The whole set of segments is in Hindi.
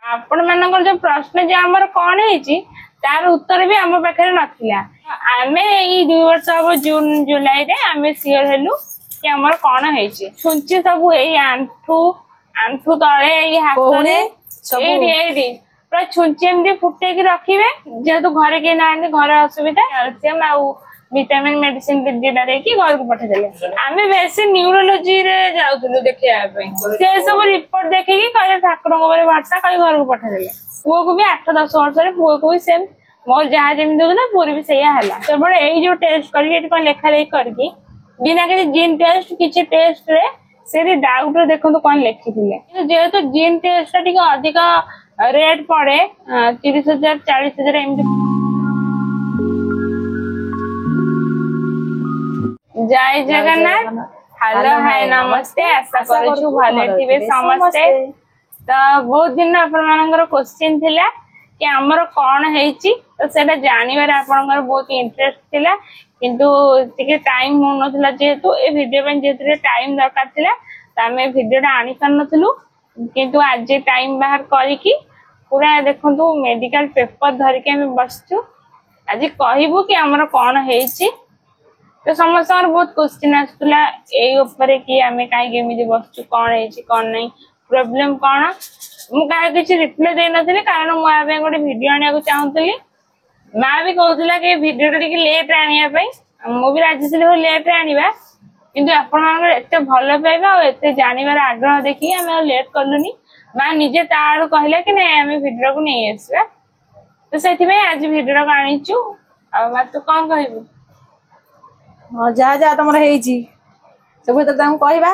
आपण मानकर जो प्रश्न जे हमर कोन हेची तार उत्तर भी हम पाखे नथिला आमे ई 2 वर्ष अब जून जुलाई रे आमे सियर हेलु कि हमर कोन हेची सुनची सब एई आंठू आंठू तळे एई हाथ रे एई पूरा छुंची एमदी फुटे की रखिबे जेतु घरे के नांदी घर असुविधा कैल्शियम आ विटामिन मेडिसिन दिदा देकी घर को पठा देले आमे बेसी न्यूरोलॉजी रे जाउतलु देखिया पे से सब रिपोर्ट देखि कि कहले ठाकुर को बरे भरसा कई घर को पठा देले पुओ को भी 8-10 वर्ष रे पुओ को भी सेम मोर जहा जेम दोला पूरी भी सैया हला तो बड़े एई जो टेस्ट करी एट कोन लेखा लेख करकी बिना के जीन टेस्ट किछि टेस्ट रे से डाउट रे देखो तो कोन लेखिथिले जेहेतु जीन टेस्ट टिक अधिक रेट पड़े 30,000 40,000 एमती जय जगन्नाथ हेलो हाय नमस्ते आशा करू भले थिबे समस्ते तो बहुत दिन आपण मानकर क्वेश्चन थिला कि हमर कोन हेची तो सेटा जानिबार आपनकर बहुत इंटरेस्ट थिला किंतु टिके टाइम हो नथिला जेहेतु ए वीडियो में जेतरे टाइम दरकार थिला त हमें वीडियोटा आनी कर नथलु किंतु आज टाइम बाहर करी कि पूरा देखंतु मेडिकल पेपर धर के हम बसचु आज कहबो कि हमर कोन हेची तो समस्त बहुत क्वेश्चन आसला एई ऊपर कि हमें काई केमिति बसचु कोन हेची कोन नहीं प्रॉब्लम कोन मु का किछि रिप्लाई दे नथिले कारण मु आबे गोटे वीडियो आनिया को चाहतली मां भी कहउतला कि वीडियो टिक लेट आनिया पई मु भी राजी छले हो लेट आनिबा किंतु आपण मानकर एते भलो पाइबा और एते जानिबार आग्रह देखि हम लेट करलुनी मां निजे तार कहला कि नै हम वीडियो को नै आसबा तो सेथि में आज वीडियो को आनिचु आ मा तो कोन कहबो हां जा जा तमर हेची सब तो ताम कहबा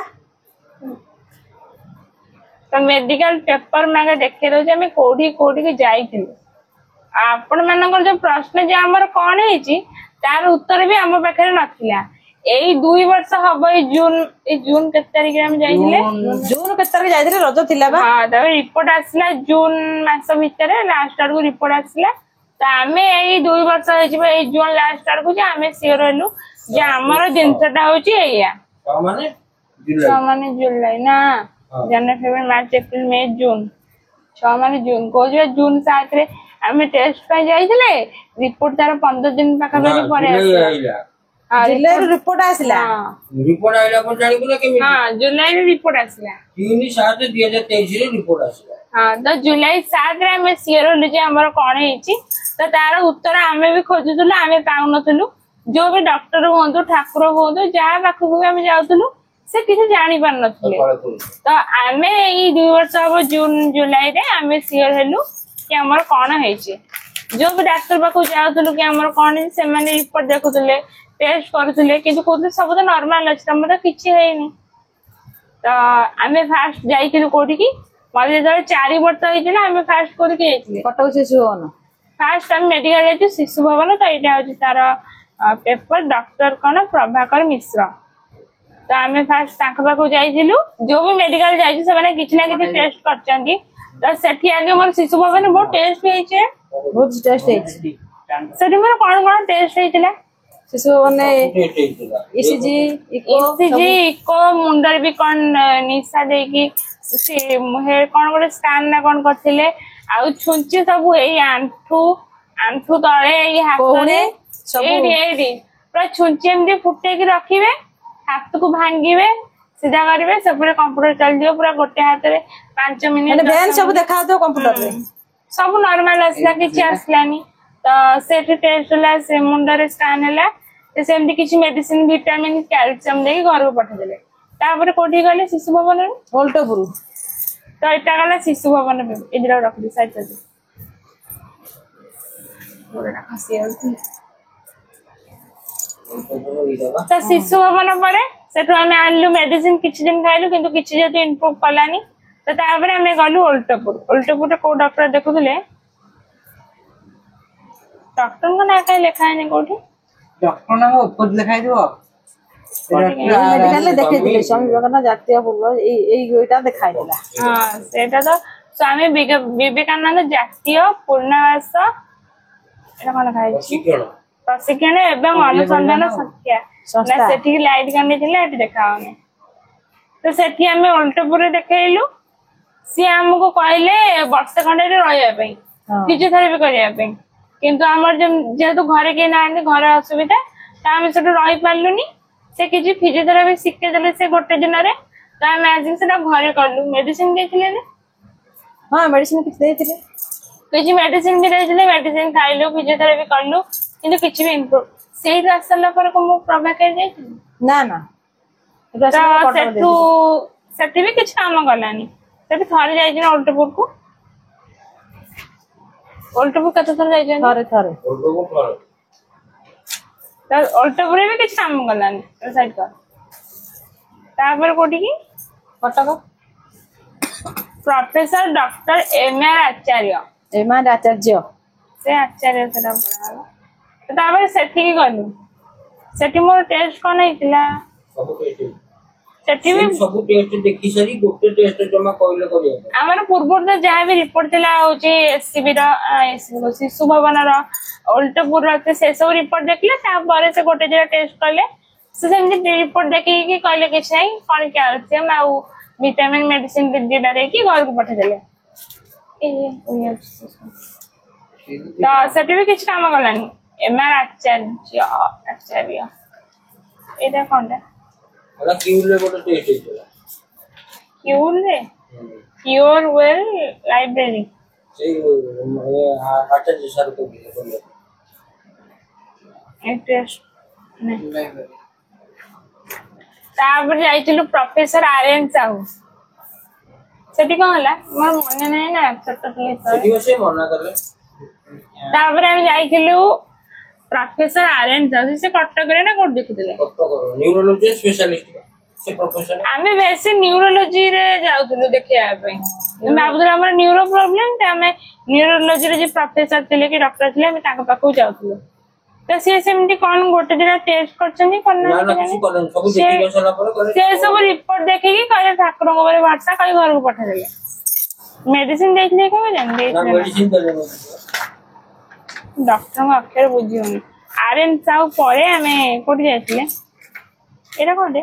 तो मेडिकल पेपर मागे देखे दो जे कोठी कोठी के जाइथिलु आपण मानकर जो प्रश्न जे हमर कोन हेची तार उत्तर भी हम पाखे नथिला एई 2 वर्ष हबो जून के तारिख रे हम जाइथिले जून के तारिख जाइथिले रज थिला बा हां तबे रिपोर्ट आसला जून मास भीतर लास्ट आर को रिपोर्ट आसला त हमें एई 2 वर्ष हेची एई जून लास्ट आर को जे हमें सियर हेलु जे हमर जिंसटा होची एया माने जुलाई ना जनवरी फरवरी मार्च अप्रैल मई जून 6 माने जून को जे जून 7 रे हमें टेस्ट पे जाइथिले रिपोर्ट तार 15 दिन पाखा परे परे आसला जुलाई रिपोर्ट आसला पर जानि कोला केमि हां जुलाई रे रिपोर्ट आसला 3/7/2023 रे रिपोर्ट आसला हां तो जुलाई 7 रे हमें सियर होलु जे हमर कोन हेची तो तार उत्तर हमें भी खोजुथुलु हमें पाउ नथुलु जो भी डॉक्टर होंदु ठाकुर होंदु जा पाखु हम जाउथुलु से किसी जानि पार नथिले तो हमें ई 2 वर्ष अब जून जुलाई रे हमें सियर हेलु कि हमर कोन हेची जो भी डॉक्टर पाखु जाउथुलु कि हमर कोन से माने रिपोर्ट देखुथुले टेस्ट करथुले किंतु कोते सब तो नॉर्मल अछि हमर किछि हेइनी तो हमें फास्ट जाइथिलु कोठी की माने जरे 4 वर्ष होइथिला हमें फास्ट कोठी के जाइथिले कटक शिशु भवन फास्ट हम मेडिकल जाइथि शिशु भवन तो एटा होछि तार पेपर डॉक्टर कोन प्रभाकर मिश्र तो हमें फास्ट तांक पाखु जाइथिलु जो भी मेडिकल जाइछि से माने किछि ना किछि टेस्ट करचंती तो सेठी आगे मोर शिशु भवन बहुत टेस्ट हेइछे बहुत टेस्ट हेछि सेठी मोर कोन टेस्ट हेइतिला शिशु भवन ईसीजी इको मुंडर भी कोन निशा दे की से हे कोन गोटे स्कैन ना कोन करथिले आ छुंची सब एई आंठू तळे एई हाथ रे एडी पूरा छुंची एमदी फुटे की रखिबे हाथ को भांगीबे सीधा करिवे सब पूरा कंप्यूटर चल दियो पूरा गोटे हाथ रे 5 मिनिट माने बैन सब देखा दो कंप्यूटर रे सब नॉर्मल असला किछि असलानी तो सेठी टेस्ट ला से मुंडर स्कैन हला ते सेमदी किछि मेडिसिन विटामिन कैल्शियम देई घर को पठा देले तापर कोठी गले शिशु भवन रे ओल्टोपुर तो एटा गला शिशु भवन में इधर रख दी साइड से बोलना खसी आउती तो शिशु भवन परे सेठो हमें आनलु मेडिसिन किछि दिन खाइलु किंतु किछि जेतु इम्प्रूव कलानी तो तापर हमें गलु ओल्टोपुर को डॉक्टर देखुले डॉक्टर को ना काय लिखा है कोठी डॉक्टर नाम ऊपर लिखाई दियो मेडिकल देखे दिले स्वामी विवेकानंद जातीय फुल एटा देखाई दिला हां सेटा तो स्वामी विवेकानंद जातीय पूर्णावास एटा कोन खाइ प्रशिक्षण एवं अनुसंधान संस्था ना सेठी लाइट करने थिले एटी देखाओने तो सेठी हमें ओल्टोपुर देखैलु सी आमको कहले वर्षे खंडे रही फिजियोथेरापी करने किंतु आमर जेहेतु घरे कहीं ना घर असुविधा तो आम से रही पार्लुनि से किसी फिजियोथेरापी शिखे देले से गोटे दिन में तो आम आज से घरे कलु मेडिसिन देते हाँ मेडिसिन किसी मेडिसिन भी देते मेडिसिन खाइलु फिजियोथेरापी कलु किंतु किसी भी इम्प्रूव से आसला पर को प्रभाकर ना ना सेठी भी किसी काम गलानी सेठी थरे जाइए ओल्टपुर को ओल्टपुर कत थर जाइए थरे थरे ओल्टपुर भी किसी काम गलानी साइड का तापर कोठी की कटक प्रोफेसर डॉक्टर एम.आर. आचार्य एम.आर. आचार्य से आचार्य सेटा पढ़ा तो तापर सेठी की गलु सेठी मोर टेस्ट कोन हेतिला सेठी भी सब टेस्ट देखि सरी गोटे टेस्ट जमा कहले करिया हमर पूर्व तो जहाँ भी रिपोर्ट थिला होची एससीबी रो एससीबी शिशु भवन रो ओल्टपुर रो से सब रिपोर्ट देखले तापर से गोटे जरा टेस्ट करले से सेमती रिपोर्ट देखि कि कहले कि नहीं कोन कैल्शियम आ विटामिन मेडिसिन दिदा देकी घर को पठा देले तो सेठी भी किछ काम गलानी एम.आर. आचार्य एटा कोनटा अला क्यूले गोटे टेस्ट हेतला क्यूर वेल लाइब्रेरी से आचार्य सर को दिले इंटरेस्ट तापर जाइतिलु प्रोफेसर आर्यन साहू सेठी कोन हला मोर मन नै ना छोट थे सेठी से मना करले तापर हम जाइतिलु प्रोफेसर आर्यन साहू से कटक रे ना कोड देखितले कटक न्यूरोलॉजी स्पेशलिस्ट से प्रोफेसर आमे वैसे न्यूरोलॉजी रे जाउतलु देखिया पे बाबुदर हमर न्यूरो प्रॉब्लम त हमें न्यूरोलॉजी रे जे प्रोफेसर थिले कि डॉक्टर थिले हम ताका पाखु जाउतलु तो से सेमती कोन गोटे दिन टेस्ट करछनी कोन ना ना किसी करन सब देखि गसला पर करे से सब रिपोर्ट देखि कि कहले ठाकुर को बरे भरसा कई घर को पठा देले मेडिसिन देखले को जान दे ना मेडिसिन देले डॉक्टर को अक्षर बुझियोनी आर्यन साहू परे हमें कोठी जाइतिले एरा कोडे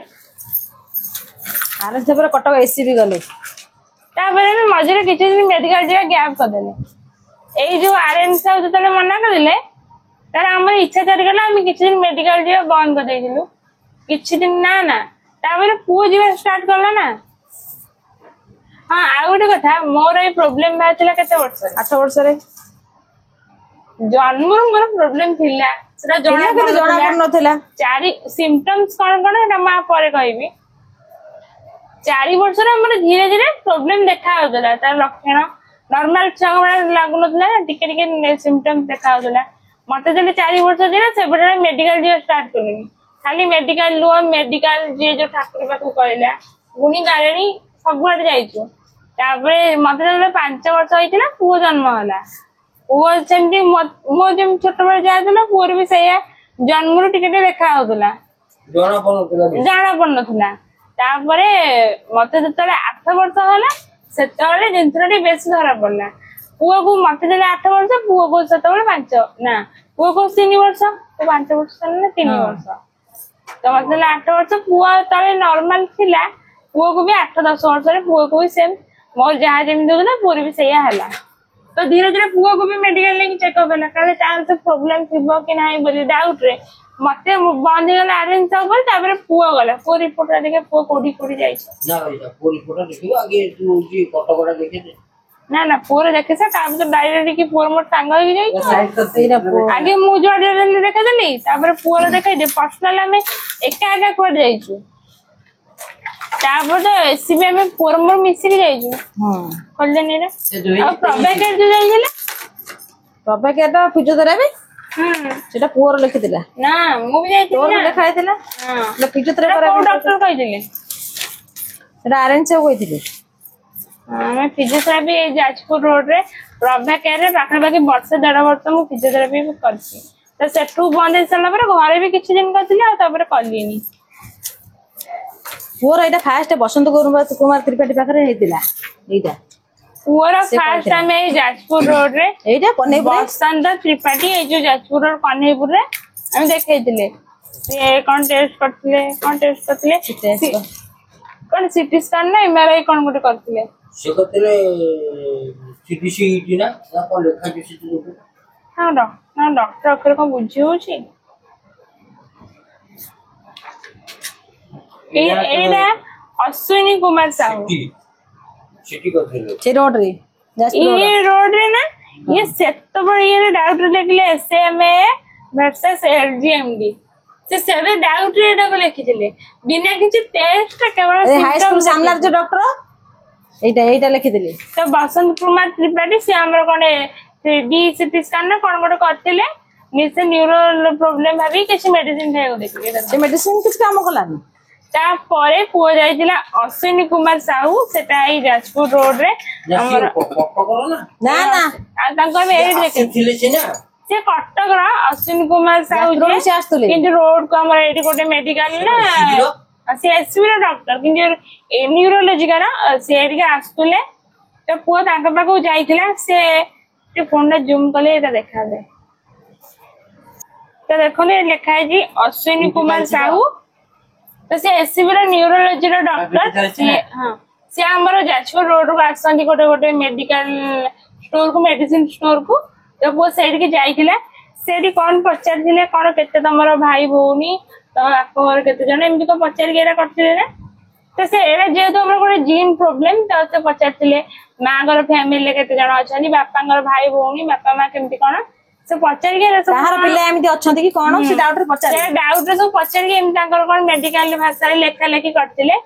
आर से पर कटक एससीबी गले तापर हम मझे किसी दिन मेडिकल जगह गैप कर देले एई जो आर्यन साहू जतले मना कर दिले तार हमर इच्छा चली गला हम किसी दिन मेडिकल जगह बंद कर देइलु किसी दिन ना ना तापर पुओ जीवा स्टार्ट करला ना हां आ गोटे कथा मोर ए प्रॉब्लम बाथिला केते वर्ष 8 वर्ष रे जन्म मोर प्रॉब्लम थिला सेटा जणा पड़ नथिला चारि सिम्पटम्स कोन कोन एटा मा परे कहबी 4 वर्ष रे हमर धीरे धीरे प्रॉब्लम देखा होतला तार लक्षण नॉर्मल छगरा लागु नथला टिके टिके सिम्पटम्स देखा होतला मते जले 4 वर्ष दिना से बडा मेडिकल जे स्टार्ट करनी खाली मेडिकल लो मेडिकल जे जो ठाकुर बाकू कहला गुणी गारेणी सब बार जाइछु तापरे मते जले 5 वर्ष होइतिला पुओ जन्म होला पुओ सेमती मो जेम छोट बड़ जायतला पुओर भी सैया जन्मरु टिके टिके देखा होतला जाना पड़नथला तापरे मते जतले 8 वर्ष होला सेतले जिंतरटी बेसी धरा पड़ला पुओ को मते जले 8 वर्ष पुओ को सेतले 5 ना पुओ को 3 वर्ष तो 5 वर्ष ना 3 वर्ष तो मते 8 वर्ष पुओ तले नॉर्मल थिला पुओ को भी 8-10 वर्ष रे पुओ को भी सेम मोर जहा जेम दोला पूरी भी सैया हला तो धीरे धीरे पुओ को भी मेडिकल लेके चेकअप हला काले तार तो प्रॉब्लम थिबो कि नाही बोली डाउट रे मते बंद गला आरेंज सब बोल तापर पुओ गला पुओ रिपोर्ट देखे पुओ कोडी कोडी जाई ना भाई पुओ रिपोर्ट देखियो आगे तू जी कटकड़ा देखे दे ना ना पुओ देखे से तापर तो डायरेक्ट की पुओ मोर टांग हो जाई साइड तो तेरा पुओ आगे मु जोड़े देखे देली तापर पुओ देखे दे पर्सनल में एका एका कोड जाईछु तापर तो एससीबी में पुओ मोर मिसी के जाईछु हां खोल देनी रे आ प्रॉब्लम जो जाईले प्रॉब्लम तो फिजियोथेरापी सेटा पुअर लिखि दिला ना मु भी जाई तोर लिखाय दिला हां ले फिजियोथेरापी को डॉक्टर कहि दिले सेटा आरेंज से होई थिले मैं फिजियोथेरापी जाजपुर रोड रे प्रभा केयर रे पाखा बाकी वर्ष 1.5 वर्ष मु फिजियोथेरापी करछि तो सेठू बंद हे सला पर घरे भी किछि दिन करथिले आ तापर करलिनी पुअर एटा फास्ट बसंत कुमार त्रिपाठी पाखरे हेतिला एटा पुअर फास्ट टाइम ए जाजपुर रोड रे एटा कन्हैपुर बसंत त्रिपाठी ए जो जाजपुर रोड कन्हैपुर रे हम देखैतिले से कोन टेस्ट करथिले कोन सीटी स्कैन ना एमआरआई कोन गुटे करथिले ସେ କତିରେ CDC ହେଇଛି ନା କଣ ଲେଖା ଅଛି ସେଥିରେ? ହଁ ଡକ୍ଟର ଅକ୍ଷର କଣ ବୁଝି ହଉଛି? ଏଇଟା ଅଶ୍ୱିନୀ କୁମାର ସାହୁ ସେଠି କରିଥିଲେ ସେ ରୋଡ ରେ ये रोड रे ना ये सेतबळ ये डाउट लेखिले SMA वर्सेस LGMD से सेवे डाउट रे एटा को लिखिथिले बिना किछि टेस्ट केवल हाई स्कूल सामने जो डॉक्टर एटा लिखि दिले तो बसंत कुमार त्रिपाठी से हमर कोने 3D CT स्कैन ना कोन गोटे करथिले निसे न्यूरो प्रॉब्लम भाबी किछि मेडिसिन खाइको देखिले से मेडिसिन किछ काम कलानी तापरे पुओ जाइतिला अश्विनी कुमार साहू सेटा आई जाजपुर रोड रे हमर ना ना आ तांको हम एडी देखिथिले से कटक रा अश्विनी कुमार साहू रोड से आस्तुले किंतु रोड को हमर एडी गोटे मेडिकल ना से एसबी रा डॉक्टर किंतु न्यूरोलॉजी का से एडी आस्तुले तो पुओ तांको पाको जाइतिला से फोन रे जूम कले एटा देखा दे तो देखोने लिखा है जी अश्विनी कुमार साहू तो से एससीबी रो न्यूरोलॉजी रो डॉक्टर से हमर जाजपुर रोड को आसंती गोटे गोटे मेडिकल स्टोर को मेडिसिन स्टोर को तो वो साइड के जाइथिला सेडी कोन पचार थिले कोन केते तमरो भाई भौनी तो आपको घर केते जण एमती को पचार गेरा करथिले ना तो से एरा जेतो हमर कोन जीन प्रॉब्लम तो से पचार थिले मां घर फैमिली केते जण अछनी बापा घर भाई भौनी बापा मां केमती कोन से पचार गेरा सब कहार पिले एमती अछंती कि कोन से डाउट रे पचार से डाउट रे सब पचार के एमती तांकर कोन मेडिकल भाषा रे लेखा लेखी करथिले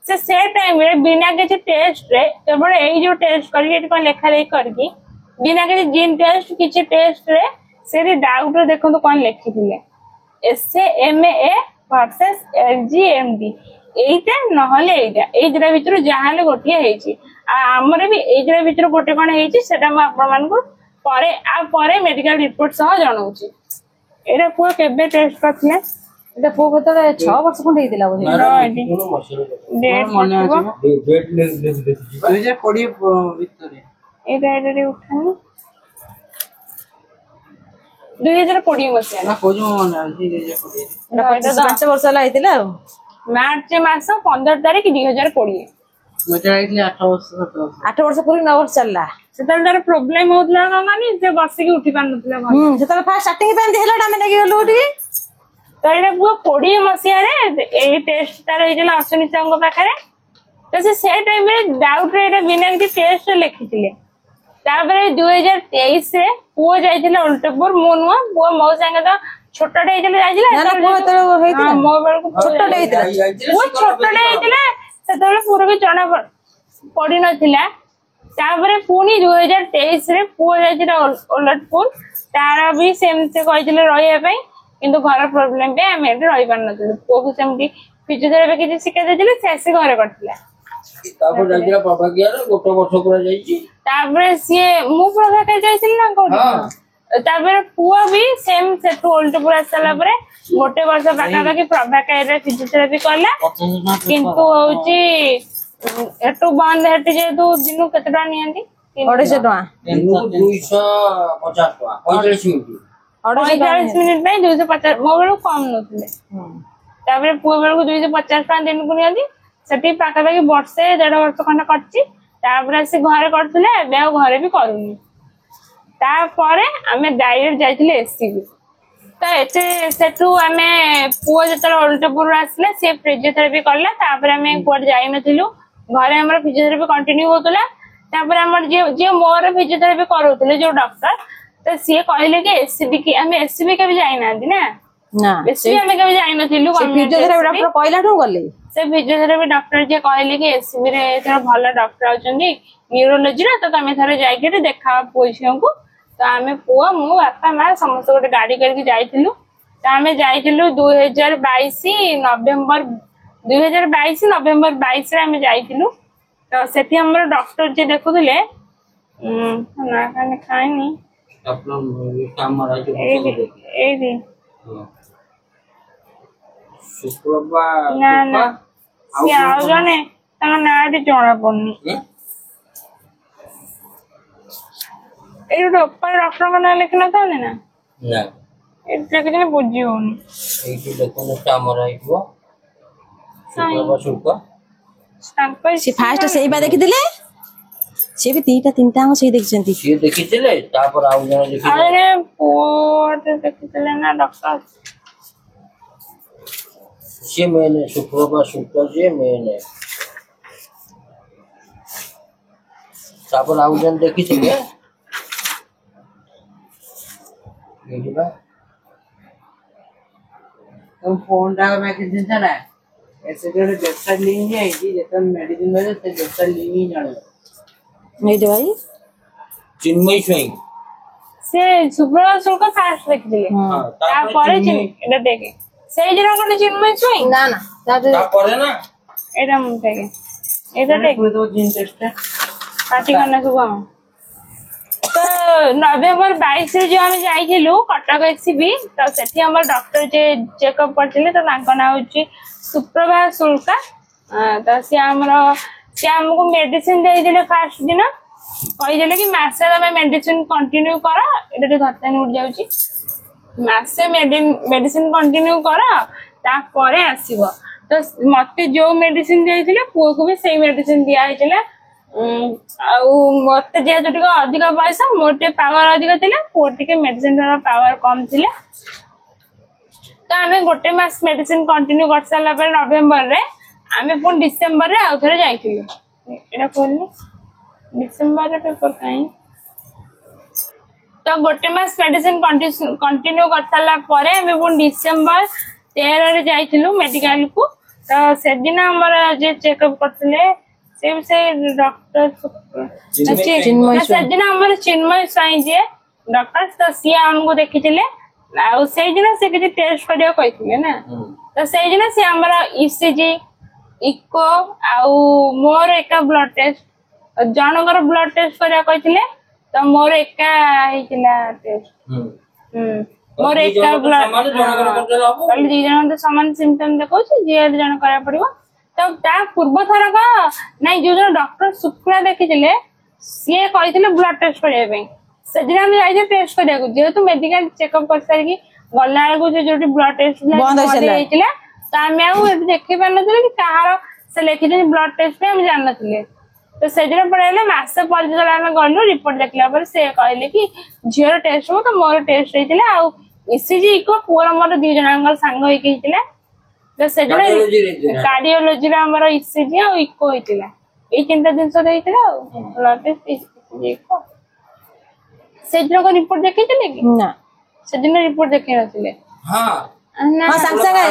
से टाइम रे बिना किछि टेस्ट रे केवल एई जो टेस्ट करी एटी कोन लेखा लेखी करकी बिना किछि जीन टेस्ट किछि टेस्ट रे से डाउट रे देखंतु कोन लेखिथिले SMA वर्सेस LGMD एइटा नहले एइटा एइ जरा भितर जहाले गोटिया हेछि आ हमरे भी एइ जरा भितर गोटे कोन हेछि सेटा म आपण मानको परे मेडिकल रिपोर्ट सह जणाउछि एरा पुओ केबे टेस्ट करथिले एटा पुओ बतले 6 वर्ष खंडे हिदिला बोले डेट मने अछि डेट लिख देखि 2020 भितरे एटा उठानी 2020 मसिया ना कोजो मने अछि 2020 5 वर्ष ला हिदिला मार्च मास 15 तारिख 2020 मजा आइले 8 वर्ष 8 वर्ष पूरी 9 वर्ष चलला सेतल तार प्रॉब्लम होतला कानी से बसी के उठी पान नतला घर सेतल फास्ट स्टार्टिंग पे हेला डामे लागि गलो उठी तो एटा पुओ 20 मसिया रे ए टेस्ट तार हेजला अश्विनी संग पाखरे तो से टाइम रे डाउट रे एटा बिना कि टेस्ट लेखिथिले तापरे 2023 से पुओ जाइथिला उल्टपुर मोनुआ पुओ मो संगे तो छोटडे हेजला जाइथिला ना पुओ तो हेतिला मो बेल को छोटडे हेतिला वो छोटडे हेतिला सेतले पूरा के जणा पड़ी नथिला तापरे पुनी 2023 रे पुओ जाइथिला उल्टपुर तारा भी सेम से कहिथिले रहिया पई किंतु घर प्रॉब्लम पे हम एबे रहि पान नथिलु पुओ को सेमती फिजियोथेरेपी किछि सिखा देथिले से ऐसे घर करथिला तापर जाइला बाबा गिया रे गोटे वर्ष पूरा जाइछि तापरे सिए मु प्रभा के जाइथिल ना कोठी तापरे पुओ भी सेम से उल्टपुर आसला परे गोटे वर्ष पाका बाकी प्रभा के रे फिजियोथेरेपी करला किंतु होची एटू बंद हेटी जे दो दिनु केतटा नियंती 250 टका 250 टका 45 मिनिट 45 मिनिट पे 250 मो बेलु कम नथिले तापरे पुओ बेलु 250 टका दिन को नियंती सेठी पाका बाकी वर्षे 1.5 वर्ष खंड करछि तापरे से घरे करथले बे घरे भी करूनी तापरे हमें डायरेक्ट जाइथिले एससीबी तो एते सेठू हमें पुओ जतरा उल्टपुर आसले से फिजियोथेरेपी करला तापरे हमें कोड जाई नथिलु घरे हमर फिजियोथेरेपी कंटिन्यू होतला तापरे हमर जे मोर फिजियोथेरेपी करूतले जो डॉक्टर तो से कहले कि एससीबी की हमें एससीबी के भी जाई नांदी ना एससीबी हमें के भी जाई नथिलु फिजियोथेरेपी डॉक्टर कहला ठो गले से फिजियोथेरेपी डॉक्टर जे कहले कि एससीबी रे एथरा भलो डॉक्टर आउचंदी न्यूरोलॉजी रा तो तमे थरे जाई के देखा पोइछियो को तो आमे पुआ मु बापा मां समस्त गोटे गाड़ी करके जाइथिलु तो आमे जाइथिलु 2022 नवंबर 22 रे आमे जाइथिलु तो सेठी हमर डॉक्टर जे देखुथिले ना काने खाइनी अपना काम मरा जो एदी शुक्रवार ना ना से आओ जने ता ना दे जोड़ा पड़नी ए ऊपर डॉक्टर का नाम लिखना था ना ना एटा के बुझी होनी एठी देखो काम मरा आइबो शुक्रवार सांपर से फास्ट सेही बा देखि दिले ସିଏ ବି ଦିଟା ତିନିଟା ଆମ ସେଇ ଦେଖିଛନ୍ତି। ସିଏ ଦେଖିଥିଲେ ତାପରେ ଆଉ ଜଣେ ଦେଖିଥିଲେ। ଆରେ ପୁଅଟେ ଦେଖିଥିଲେ ନା ଡକ୍ଟର। ସିଏ ମେନ୍ ଶୁକ୍ରବାର ଶୁକ୍ର ଯିଏ ମେନ୍। ତାପରେ ଆଉ ଜଣେ ଦେଖିଥିଲେ ଏଇଠି ବା तुम फोन टा में किसी था ना ऐसे जो वेबसाइट लिंक है कि जैसे मेडिसिन में से वेबसाइट लिंक ही जाने ଏଇଠି ଭାଇ ଚିନ୍ମୟୀ ସ୍ୱାଇଁ। ସେ ଶୁକ୍ରବାର ଶୁକ୍ର ଫାଷ୍ଟ ଦେଖିଥିଲେ ହଁ, ତାପରେ ଏଇଟା ଦେଖେ ସେଇ ଦିନ ଗୋଟେ ଚିନ୍ମୟ ଛୁଇଁ ନା ନା ତାପରେ ନା ଏଇଟା ମୁଁ ଦେଖେ ଏଇଟା ଦେଖେ पूरे तो जीन टेस्ट है ପାଟି କରନା ସବୁ ଆମ ତ ନଭେମ୍ବର 22 ରେ ଯୋଉ ଆମେ ଯାଇଥିଲୁ କଟକ ଏସିବି ତ ସେଠି ଆମର ଡକ୍ଟର ଯେ ଚେକଅପ୍ କରିଥିଲେ ତ ତାଙ୍କ ନାଁ ହଉଛି ସୁପ୍ରଭା ଶୁଳ୍କା। ତ ସିଏ ଆମକୁ ମେଡିସିନ ଦେଇଥିଲେ ଫାଷ୍ଟ ଦିନ କହିଦେଲେ କି ମାସେ ତମେ ମେଡିସିନ କଣ୍ଟିନ୍ୟୁ କର ଏଇଟା ଟିକେ ଧରିତାନି ଉଠି ଯାଉଛି ମାସେ ମେଡିସିନ କଣ୍ଟିନ୍ୟୁ କର ତାପରେ ଆସିବ। ତ ମତେ ଯୋଉ ମେଡିସିନ ଦେଇଥିଲେ ପୁଅକୁ ବି ସେଇ ମେଡିସିନ ଦିଆ ହେଇଥିଲା। ଆଉ ମତେ ଯେହେତୁ ଟିକେ ଅଧିକ ପଇସା ମୋର ଟିକେ ପାୱାର ଅଧିକ ଥିଲା ପୁଅ ଟିକେ ମେଡିସିନ ପାୱାର କମ ଥିଲା। ତ ଆମେ ଗୋଟେ ମାସ ମେଡିସିନ କଣ୍ଟିନ୍ୟୁ କରିସାରିଲା ପରେ ନଭେମ୍ବରରେ ଆମେ ପୁଣି ଡିସେମ୍ବରରେ ଆଉ ଥରେ ଯାଇଥିଲୁ। ଏଇଟା କହିଲି ଡିସେମ୍ବରରେ ପେପର କାହିଁ ତ ଗୋଟେ ମାସ ମେଡିସିନ କଣ୍ଟିନ୍ୟୁ କରିସାରିଲା ପରେ ଆମେ ପୁଣି ଡିସେମ୍ବର 13ରେ ଯାଇଥିଲୁ ମେଡିକାଲକୁ। ତ ସେଦିନ ଆମର ଯିଏ ଚେକଅପ୍ କରିଥିଲେ ସେ ଡକ୍ଟର ସେଦିନ ଆମର ଚିନ୍ମୟ ସ୍ୱାଇଁ ଯିଏ ଡକ୍ଟର ତ ସିଏ ଆମକୁ ଦେଖିଥିଲେ। ଆଉ ସେଇଦିନ ସେ କିଛି ଟେଷ୍ଟ କରିବାକୁ କହିଥିଲେ ନା ତ ସେଇଦିନ ସେ ଆମର ଇସିଜି ଇକୋ ଆଉ ମୋର ଏକା ବ୍ଲଡ ଟେଷ୍ଟ ଜଣଙ୍କର ବ୍ଲଡ ଟେଷ୍ଟ କରିବାକୁ କହିଥିଲେ। ତ ମୋର ଏକା ହେଇଥିଲା ଟେଷ୍ଟ ମୋର ଏକା ବ୍ଲଡ କହିଲେ ଦି ଜଣ ତ ସମାନ ସିମ୍ପଟମ ଦେଖାଉଛି ଯିଏ ଜଣ କରିବାକୁ ପଡିବ। ତ ତା ପୂର୍ବ ଥରକ ନାଇଁ ଯୋଉ ଜଣ ଡକ୍ଟର ଶୁକ୍ଲା ଦେଖିଥିଲେ ସିଏ କହିଥିଲେ ବ୍ଲଡ ଟେଷ୍ଟ କରିବା ପାଇଁ ସେଦିନ ଆମେ ଯାଇଥିଲେ ଟେଷ୍ଟ କରିବାକୁ ଯେହେତୁ ମେଡିକାଲ ଚେକଅପ୍ କରିସାରିକି ଗଲା ବେଳକୁ ଯୋଉଠି ବ୍ଲଡ ଟେଷ୍ଟ ହେଇଥିଲା ତ ଆମେ ଆଉ ଏଠି ଦେଖେଇ ପାରିନଥିଲେ କି କାହାର ସେ ଲେଖିଛନ୍ତି ବ୍ଲଡ ଟେଷ୍ଟ ପାଇଁ ଆମେ ଜାଣିନଥିଲେ। ତ ସେଦିନ ପଳେଇଲେ ମାସ ପରେ ଯେତେବେଳେ ଆମେ ଗଲୁ ରିପୋର୍ଟ ଦେଖିଲା ପରେ ସେ କହିଲେ କି ଝିଅର ଟେଷ୍ଟ ହବ ତ ମୋର ଟେଷ୍ଟ ହେଇଥିଲା ଆଉ ଇସିଜି ଇକୋ ପୁଅର ମୋର ଦି ଜଣଙ୍କର ସାଙ୍ଗ ହେଇକି ହେଇଥିଲା। ତ ସେଦିନ କାର୍ଡିଓଲୋଜିରେ ଆମର ଇସିଜି ଆଉ ଇକୋ ହେଇଥିଲା ଏଇ ତିନିଟା ଜିନିଷ ଦେଇଥିଲା ଆଉ ବ୍ଲଡ ଟେଷ୍ଟ ଇକୋ। ସେଦିନ କଣ ରିପୋର୍ଟ ଦେଖେଇଥିଲେ କି ନା ସେଦିନ ରିପୋର୍ଟ ଦେଖେଇ ନଥିଲେ। ସାଙ୍ଗେ ସାଙ୍ଗେ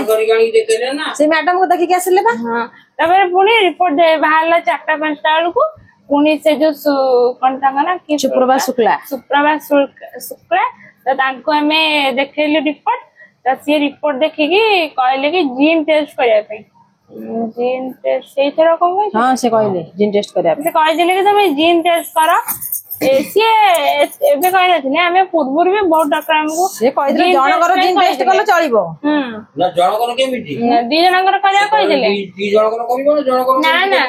ସେ ମ୍ୟାଡାମ କୁ ଦେଖିକି ଆସିଲେ ବା। ହଁ ତାପରେ ପୁଣି ରିପୋର୍ଟ ବାହାରିଲା 4ଟା 5ଟା ବେଳକୁ ପୁଣି ସେ ଯୋଉ କଣ ତାଙ୍କ ନା କି ସୁପ୍ରଭା ଶୁକ୍ଲା ତ ତାଙ୍କୁ ଆମେ ଦେଖେଇଲୁ ରିପୋର୍ଟ ତ ସିଏ ରିପୋର୍ଟ ଦେଖିକି କହିଲେ କି ଜିନ୍ ଟେଷ୍ଟ କରିବା ପାଇଁ ଜିନ୍ ଟେଷ୍ଟ ସେଇଥର କଣ କହିଲେ ହଁ ସେ କହିଲେ ଜିନ୍ ଟେଷ୍ଟ କରିବା ପାଇଁ ସେ କହିଥିଲେ କି ତମେ ଜିନ୍ ଟେଷ୍ଟ କର। ସିଏ ଏବେ କହିନଥିଲେ ଆମେ ପୂର୍ବରୁ ବି ବହୁତ ଡକ୍ଟର ଆମକୁ ସେ କହିଥିଲେ ଜଣଙ୍କର ଜିନ୍ ଟେଷ୍ଟ କଲେ ଚଳିବ। ନା ଜଣଙ୍କର କେମିତି ଦି ଜଣଙ୍କର କରିବାକୁ କହିଥିଲେ ଦି ଜଣଙ୍କର କରିବ ନା ଜଣଙ୍କର ନା ନା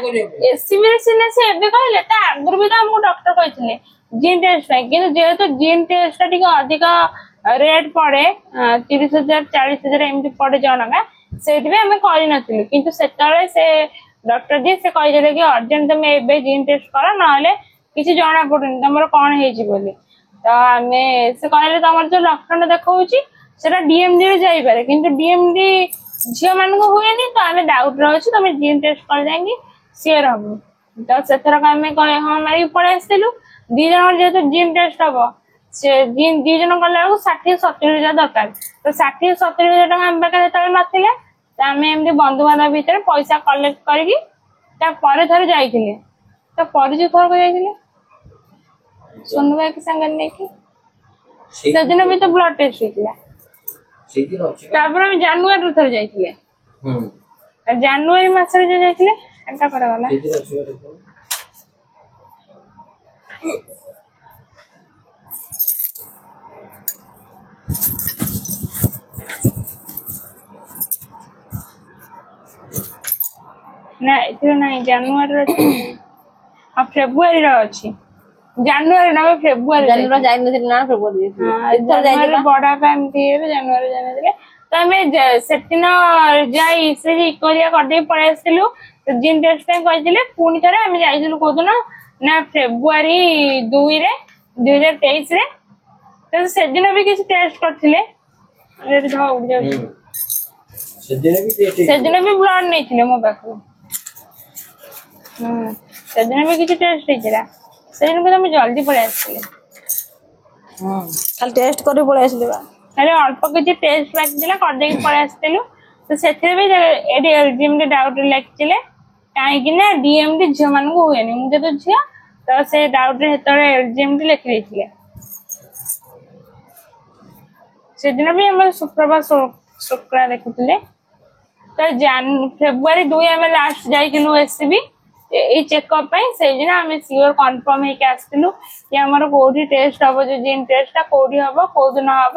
ଏସିବି ସିନା ସେ ଏବେ କହିଲେ ତା ଆଗରୁ ବି ତ ଆମକୁ ଡକ୍ଟର କହିଥିଲେ ଜିନ୍ ଟେଷ୍ଟ ପାଇଁ କିନ୍ତୁ ଯେହେତୁ ଜିନ୍ ଟେଷ୍ଟ ଟା ଟିକେ ଅଧିକ ରେଟ୍ ପଡେ 30,000 40,000 ଏମିତି ପଡେ ଜଣକା ସେଇଥିପାଇଁ ଆମେ କରିନଥିଲୁ। କିନ୍ତୁ ସେତେବେଳେ ସେ ଡକ୍ଟର ଯିଏ ସେ କହିଥିଲେ କି ଅର୍ଜେଣ୍ଟ ତମେ ଏବେ ଜିନ୍ ଟେଷ୍ଟ କର ନହେଲେ କିଛି ଜଣା ପଡୁନି ତମର କଣ ହେଇଛି ବୋଲି। ତ ଆମେ ସେ କହିଲେ ତମର ଯୋଉ ଲକ୍ଷଣ ଦେଖାଉଛି ସେଟା ଡିଏମଡି ରେ ଯାଇପାରେ କିନ୍ତୁ ଡିଏମଡି ଝିଅ ମାନଙ୍କୁ ହୁଏନି ତ ଆମେ ଡାଉଟ ରହୁଛୁ ତମେ ଜିନ୍ ଟେଷ୍ଟ କରି ଯାଇକି ସିଓର ହବ। ତ ସେଥରକ ଆମେ ହଁ ମାରିକି ପଳେଇ ଆସିଥିଲୁ ଦି ଜଣଙ୍କର ଯେହେତୁ ଜିନ୍ ଟେଷ୍ଟ ହବ ସେ ଜିନ୍ ଦି ଜଣ କଲା ବେଳକୁ 60-70,000 ଦରକାର ତ 60-70,000 ଟଙ୍କା ଆମ ପାଖରେ ସେତେବେଳେ ନଥିଲା। ତ ଆମେ ଏମିତି ବନ୍ଧୁବାନ୍ଧବ ଭିତରେ ପଇସା କଲେକ୍ଟ କରିକି ତାପରେ ଥରେ ଯାଇଥିଲେ ତା ପରେ ଯୋଉ ଥରକ ଯାଇଥିଲେ ସୋନୁ ଭାଇ ସାଙ୍ଗରେ ନେଇକି ସେଦିନ ବି ତ ବ୍ଲଡ ଟେଷ୍ଟ ହେଇଥିଲା। ତାପରେ ଆମେ ଜାନୁଆରୀରୁ ଥରେ ଯାଇଥିଲେ ଜାନୁଆରୀ ମାସରେ ଯୋଉ ଯାଇଥିଲେ ଏଟା କରାଗଲା ନା ଏଥିରେ ନାହିଁ ଜାନୁଆରୀର ଆଉ ଫେବୃଆରୀର ଅଛି ଜାନୁଆରୀ ନା ଫେବୃଆରୀ ଯାଇନଥିଲି ନା ଫେବୃଆରୀ ବଡ ଏମିତି ଜାନୁଆରୀ ଯାଇନଥିଲେ। ତ ଆମେ ସେଦିନ ଯାଇ ଇସିଜି ଇକୋ କରିଦେଇ ପଳେଇ ଆସିଥିଲୁ ଜିନ୍ ଟେଷ୍ଟ ପାଇଁ କହିଥିଲେ। ପୁଣି ଥରେ ଆମେ ଯାଇଥିଲୁ କୋଉଦିନ ନା ଫେବୃଆରୀ 2 ରେ ତ ସେଦିନ ବି କିଛି ଟେଷ୍ଟ କରିଥିଲେ ସେଦିନ ବି ବ୍ଲଡ ନେଇଥିଲେ ମୋ ପାଖରୁ ସେଦିନ ବି କିଛି ଟେଷ୍ଟ ହେଇଥିଲା ସେଦିନ ବି ତମେ ଜଲ୍ଦି ପଳେଇ ଆସିଥିଲେ ଖାଲି ଟେଷ୍ଟ କରି ପଳେଇ ଆସିଲେ ବା ଖାଲି ଅଳ୍ପ କିଛି ଟେଷ୍ଟ ବାକି ଥିଲା କରିଦେଇକି ପଳେଇ ଆସିଥିଲୁ ତ ସେଥିରେ ବି ଏଠି ଏଲଜିଏମଡି ଡାଉଟ୍ ଲେଖିଥିଲେ କାହିଁକି ନା ଡିଏମଡି ଝିଅ ମାନଙ୍କୁ ହୁଏନି ମୁଁ ଯେହେତୁ ଝିଅ ତ ସେ ଡାଉଟ୍ ରେ ସେତେବେଳେ ଏଲଜିଏମଡି ଲେଖି ଦେଇଥିଲେ ସେଦିନ ବି ଆମର ଶୁକ୍ରବାର ଦେଖୁଥିଲେ ତ ଫେବୃଆରୀ 2 ଆମେ ଲାଷ୍ଟ ଯାଇଥିଲୁ ଏସସିବି ଏଇ ଚେକଅପ୍ ପାଇଁ ସେଇଦିନ ଆମେ ସିଓର କନଫର୍ମ ହେଇକି ଆସିଥିଲୁ କି ଆମର କୋଉଠି ଟେଷ୍ଟ ହବ ଯୋଉ ଜିନ୍ ଟେଷ୍ଟଟା କୋଉଠି ହବ କୋଉ ଦିନ ହବ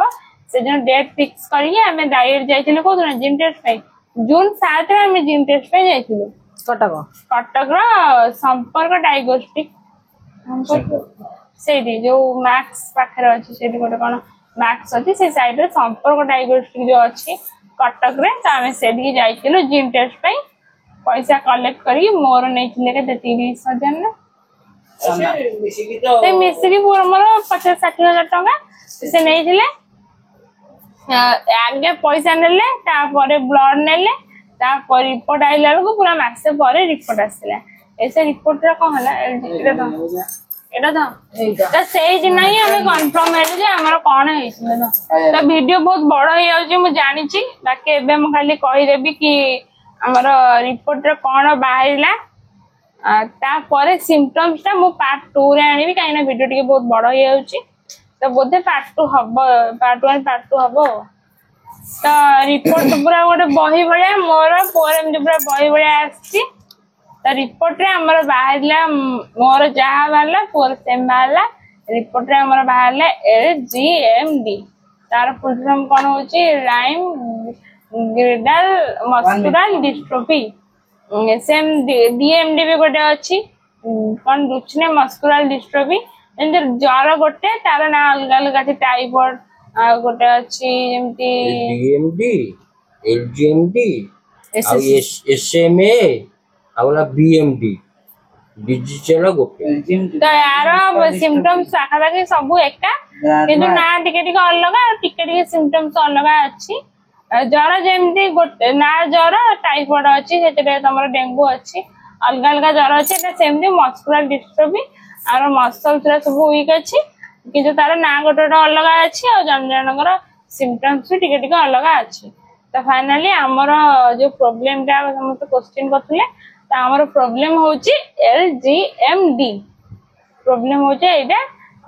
ସେଦିନ ଡେଟ୍ ଫିକ୍ସ କରିକି ଆମେ ଡାଇରେକ୍ଟ ଯାଇଥିଲୁ କୋଉ ଦିନ ଜିନ୍ ଟେଷ୍ଟ ପାଇଁ ଜୁନ୍ 7 ରେ ଆମେ ଜିନ୍ ଟେଷ୍ଟ ପାଇଁ ଯାଇଥିଲୁ କଟକର ସମ୍ପର୍କ ଡାଇଗ୍ନୋଷ୍ଟିକ ସେଇଠି ଯୋଉ ମ୍ୟାକ୍ସ ପାଖରେ ଅଛି ସେଇଠି ଗୋଟେ କଣ ମ୍ୟାକ୍ସ ଅଛି ସେ ସାଇଡରେ ସମ୍ପର୍କ ଡାଇଗ୍ନୋଷ୍ଟିକ ଯୋଉ ଅଛି କଟକରେ ତ ଆମେ ସେଠିକି ଯାଇଥିଲୁ ଜିନ୍ ଟେଷ୍ଟ ପାଇଁ पैसा कलेक्ट करी मोर नहीं केते 30,000 ना से मिसिकी पूरा मोर 50-60,000 टका से नहीं थिले आगे पैसा नेले तापर ब्लड नेले तापर रिपोर्ट आइला को पूरा मासे परे रिपोर्ट आसिला ऐसे रिपोर्ट रा कोन हला एटा तो सेई दिन ही हमें कंफर्म है जे हमर कोन हेइछले तो वीडियो बहुत बड़ हो जाउची मु जानि छी बाकी एबे हम खाली कहि देबी कि हमर रिपोर्ट रे कोन बाहरिला तापर सिम्पटम्स ता मु पार्ट 2 रे आनिबी काइना वीडियो टिके बहुत बड़ हो जाउची तो बोधे पार्ट 2 हबो पार्ट 1 पार्ट 2 हबो तो रिपोर्ट पूरा गोटे बही भलिया मोर पोर एमती पूरा बही भलिया आछि तो रिपोर्ट रे हमर बाहरिला मोर जहा बाला पोर सेम बाला रिपोर्ट रे हमर बाहरिला LGMD तार फुल फॉर्म कोन होची lime Gradle muscular dystrophy same DMD भी गोटे अच्छी कौन रुचने मस्कुलर डिस्ट्रोफी ज्वर गोटे तार ना अलग अलग टाइफॉइड गोटे अच्छी जेमती डीएमडी एलजीएमडी एसएमए आउला बीएमडी डिजिटल गोटे तो यार सिम्पटम्स पाखापाखि सब एका किंतु ना टिके टिके अलग टिके टिके सिम्पटम्स अलग अच्छी ज्वर जमी गोटे ना ज्वर टाइफॉइड अच्छी तुम डेंगू अच्छी अलग अलग ज्वर अच्छी सेमती मस्कुलर डिस्ट्रोफी और मसल्स सब वीक अच्छी कि तार ना गोटे गोटे अलग अच्छी और जन जनकर सिम्पटम्स भी टिके टिके अलग अच्छी तो फाइनाली आमर जो प्रोब्लेम टा समस्त क्वेश्चन करते तो आमर प्रोब्लेम होची LGMD प्रोब्लेम होची एटा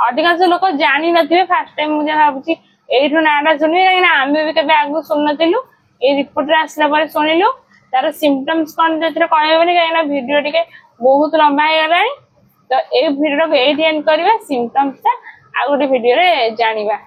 अधिकांश लोक जानी नथिबे फर्स्ट टाइम मुझे भाबुची एठु नाटा सुनि ना आमे भी केबे आगु सुन नथिलु ए रिपोर्ट रे आसला पर सुनिलु तार सिम्पटम्स कोन जेतरे कहबेनी काइना वीडियो टिके बहुत लंबा हे गलानी तो ए वीडियो को एठी एंड करबा सिम्पटम्स ता आ गोटे वीडियो रे जानिबा।